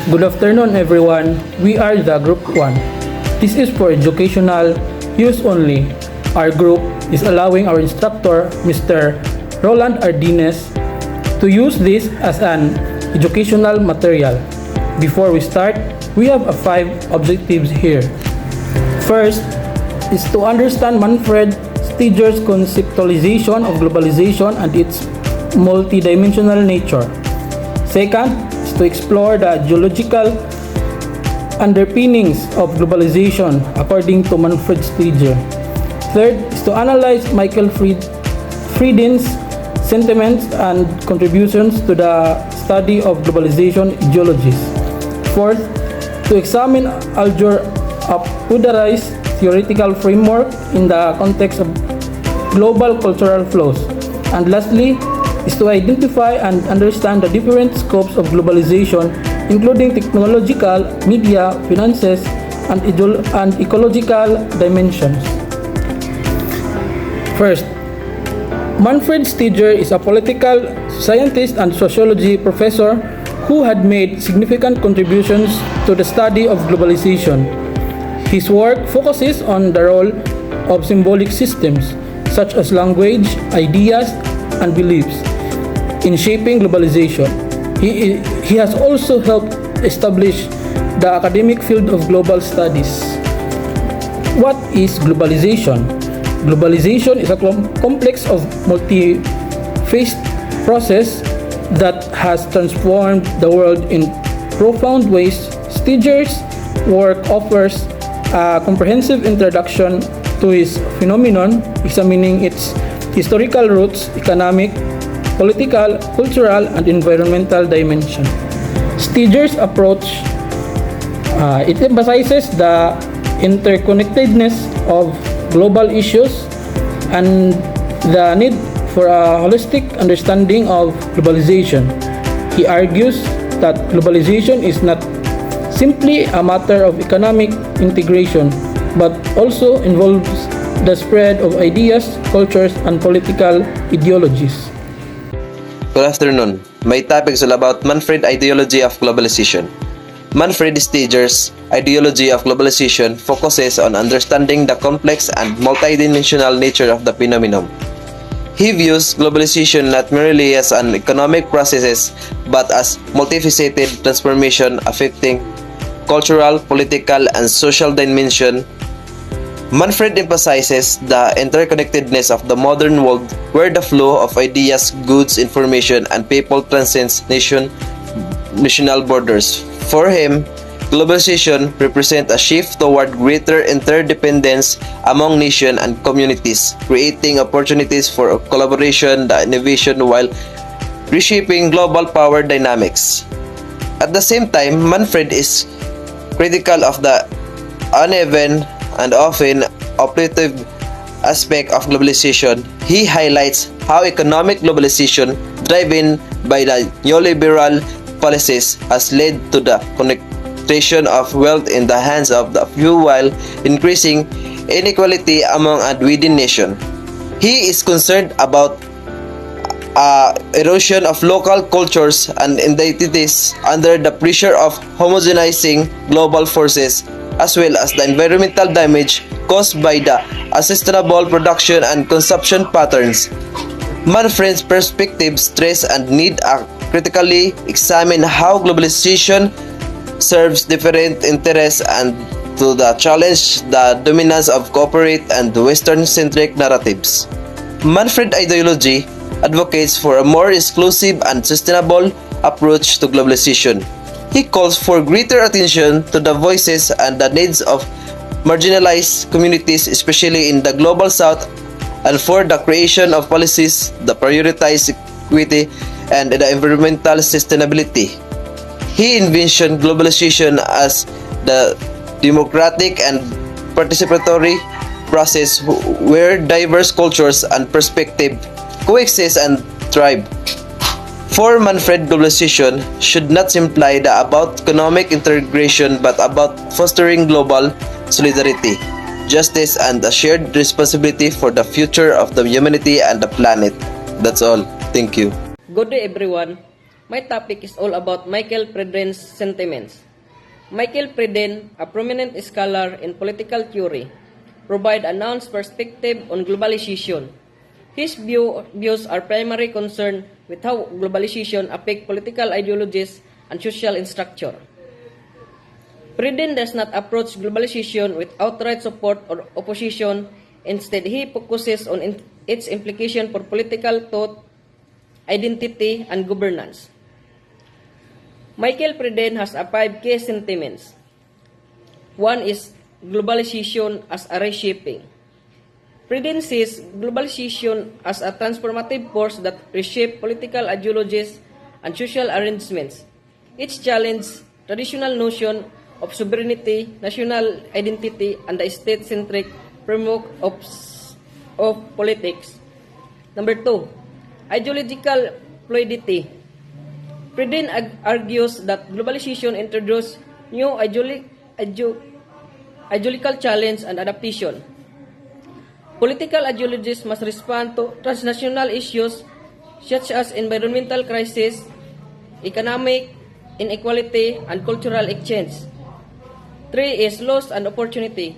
Good afternoon everyone, we are the Group 1. This is for educational use only. Our group is allowing our instructor, Mr. Roland Ardines, to use this as an educational material. Before we start, we have 5 objectives here. First is to understand Manfred Steger's conceptualization of globalization and its multidimensional nature. Second is to explore the geological underpinnings of globalization according to Manfred Steger. Third is to analyze Michael Frieden's sentiments and contributions to the study of globalization ideologies. Fourth, to examine Alger Apudari's theoretical framework in the context of global cultural flows. And lastly, is to identify and understand the different scopes of globalization, including technological, media, finances, and ecological dimensions. First, Manfred Steger is a political scientist and sociology professor who had made significant contributions to the study of globalization. His work focuses on the role of symbolic systems, such as language, ideas, and beliefs, in shaping globalization. He has also helped establish the academic field of global studies. What is globalization? Globalization is a complex of multi-phased process that has transformed the world in profound ways. Steger's work offers a comprehensive introduction to his phenomenon, examining its historical roots, economic, political, cultural, and environmental dimension. Steger's approach it emphasizes the interconnectedness of global issues and the need for a holistic understanding of globalization. He argues that globalization is not simply a matter of economic integration, but also involves the spread of ideas, cultures, and political ideologies. Good afternoon. My topic is all about Manfred ideology of globalization. Manfred Steger's ideology of globalization focuses on understanding the complex and multidimensional nature of the phenomenon. He views globalization not merely as an economic process, but as multifaceted transformation affecting cultural, political, and social dimension. Manfred emphasizes the interconnectedness of the modern world, where the flow of ideas, goods, information, and people transcends national borders. For him, globalization represents a shift toward greater interdependence among nations and communities, creating opportunities for collaboration and innovation while reshaping global power dynamics. At the same time, Manfred is critical of the uneven and often operative aspect of globalization. He highlights how economic globalization, driven by the neoliberal policies, has led to the concentration of wealth in the hands of the few while increasing inequality among and within nations. He is concerned about erosion of local cultures and identities under the pressure of homogenizing global forces, as well as the environmental damage caused by the unsustainable production and consumption patterns. Manfred's perspective stress and need a critically examine how globalization serves different interests and to the challenge the dominance of corporate and Western-centric narratives. Manfred ideology advocates for a more exclusive and sustainable approach to globalization. He calls for greater attention to the voices and the needs of marginalized communities, especially in the global south, and for the creation of policies that prioritize equity and the environmental sustainability. He envisioned globalization as the democratic and participatory process where diverse cultures and perspectives coexist and thrive. For Manfred, globalization should not simply be about economic integration but about fostering global solidarity, justice, and a shared responsibility for the future of the humanity and the planet. That's all. Thank you. Good day everyone. My topic is all about Michael Fredden's sentiments. Michael Fredden, a prominent scholar in political theory, provide a nuanced perspective on globalization. His views are primarily concerned with how globalization affects political ideologies and social structure. Fredden does not approach globalization with outright support or opposition. Instead, he focuses on its implication for political thought, identity, and governance. Michael Fredden has 5 key sentiments. One is globalization as a reshaping. Fredden sees globalization as a transformative force that reshapes political ideologies and social arrangements. It challenges traditional notion of sovereignty, national identity, and the state-centric framework of politics. Number 2, ideological fluidity. Fredden argues that globalization introduces new ideological challenge and adaptation. Political ideologies must respond to transnational issues such as environmental crisis, economic inequality, and cultural exchange. 3 is loss and opportunity.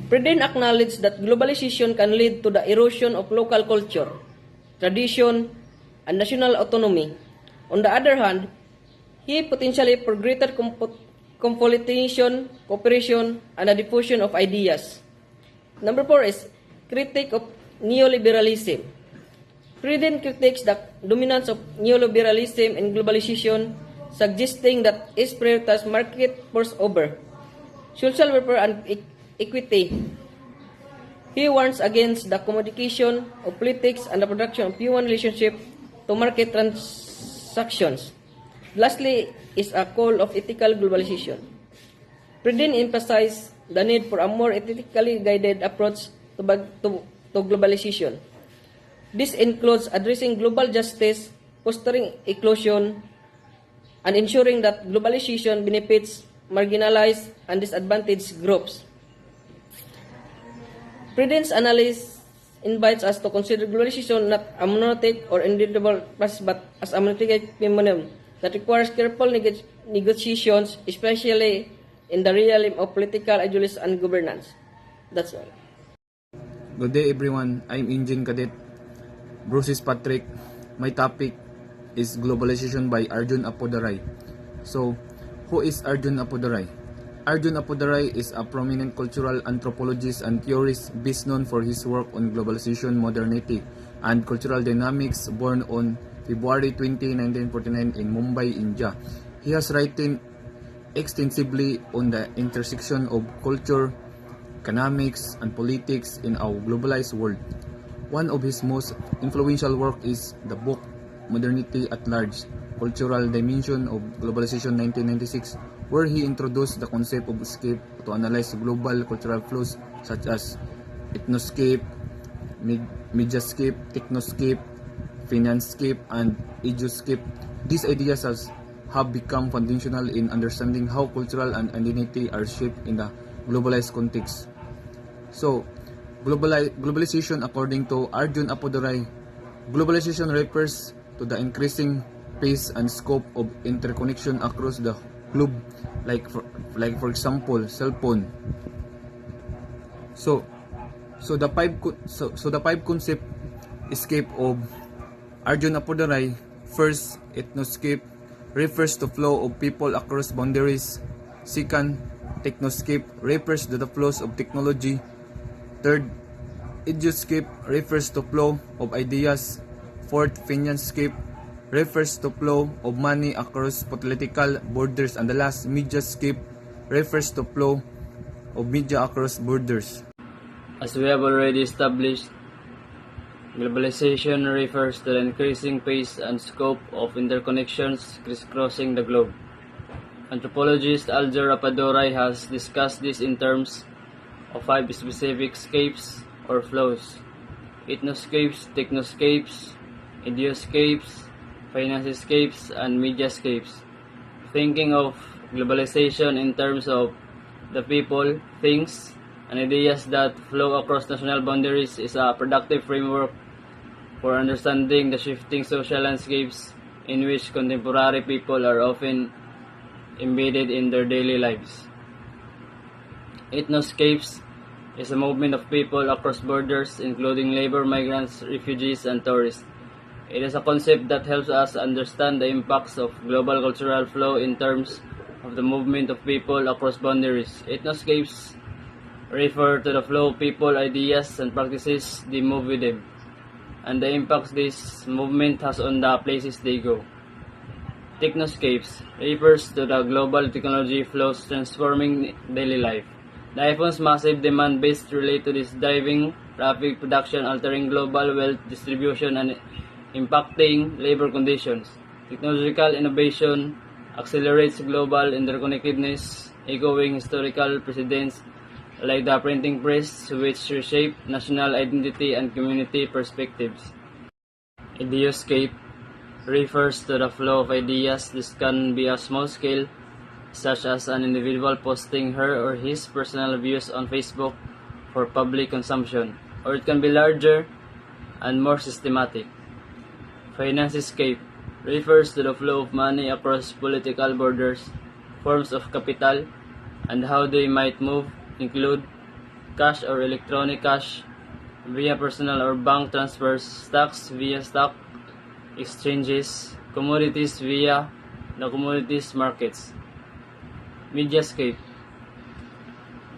Fredden acknowledged that globalization can lead to the erosion of local culture, tradition, and national autonomy. On the other hand, he potentially for greater confrontation, cooperation, and a diffusion of ideas. Number 4 is critique of neoliberalism. Fredden critiques the dominance of neoliberalism in globalization, suggesting that it prioritizes market force over social welfare and equity. He warns against the commodification of politics and the production of human relationships to market transactions. Lastly is a call of ethical globalization. Fredden emphasized the need for a more ethically guided approach to globalization. This includes addressing global justice, fostering inclusion, and ensuring that globalization benefits marginalized and disadvantaged groups. Fredden's analysis invites us to consider globalization not a monolithic or individual process but as a multi-layered phenomenon that requires careful negotiations, especially in the realm of political ideology and governance. That's all. Good day everyone, I'm Engine Cadet Bruce Patrick. My topic is globalization by Arjun Apoddarai. So, who is Arjun Apoddarai? Arjun Apoddarai is a prominent cultural anthropologist and theorist best known for his work on globalization, modernity, and cultural dynamics, born on February 20, 1949 in Mumbai, India. He has written extensively on the intersection of culture, economics, and politics in our globalized world. One of his most influential work is the book Modernity at Large, Cultural Dimension of Globalization 1996, where he introduced the concept of scape to analyze global cultural flows such as ethnoscape, mediascape, technoscape, financescape, and eduscape. These ideas have become foundational in understanding how cultural and identity are shaped in the globalized context. So, globalization, according to Arjun Apoddarai, globalization refers to the increasing pace and scope of interconnection across the globe, like for example, cell phone. So the five concept escape of Arjun Apoddarai. First, ethnoscape refers to flow of people across boundaries. Second, technoscape refers to the flows of technology. Third, eduscape refers to flow of ideas. Fourth, financescape refers to flow of money across political borders. And the last, mediascape refers to flow of media across borders. As we have already established, globalization refers to the increasing pace and scope of interconnections crisscrossing the globe. Anthropologist Arjun Apoddarai has discussed this in terms of 5 specific scapes or flows: ethnoscapes, technoscapes, eduscapes, financescapes, and mediascapes. Thinking of globalization in terms of the people, things, and ideas that flow across national boundaries is a productive framework for understanding the shifting social landscapes in which contemporary people are often embedded in their daily lives. Ethnoscapes is a movement of people across borders, including labor migrants, refugees, and tourists. It is a concept that helps us understand the impacts of global cultural flow in terms of the movement of people across boundaries. Ethnoscapes refer to the flow of people, ideas, and practices they move with them, and the impacts this movement has on the places they go. Technoscapes refers to the global technology flows transforming daily life. The iPhone's massive demand base related to this driving rapid production, altering global wealth distribution, and impacting labor conditions. Technological innovation accelerates global interconnectedness, echoing historical precedents like the printing press, which reshape national identity and community perspectives. Ideoscape refers to the flow of ideas. This can be a small scale, such as an individual posting her or his personal views on Facebook for public consumption, or it can be larger and more systematic. Financescape refers to the flow of money across political borders, forms of capital, and how they might move include cash or electronic cash, via personal or bank transfers, stocks via stock exchanges, commodities via the commodities markets. Mediascape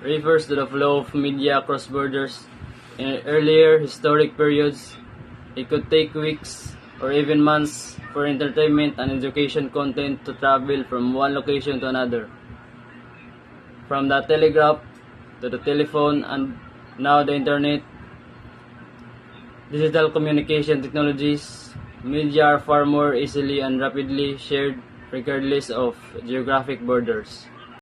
refers to the flow of media across borders. In earlier historic periods, it could take weeks or even months for entertainment and education content to travel from one location to another. From the telegraph to the telephone and now the internet, digital communication technologies, media are far more easily and rapidly shared regardless of geographic borders.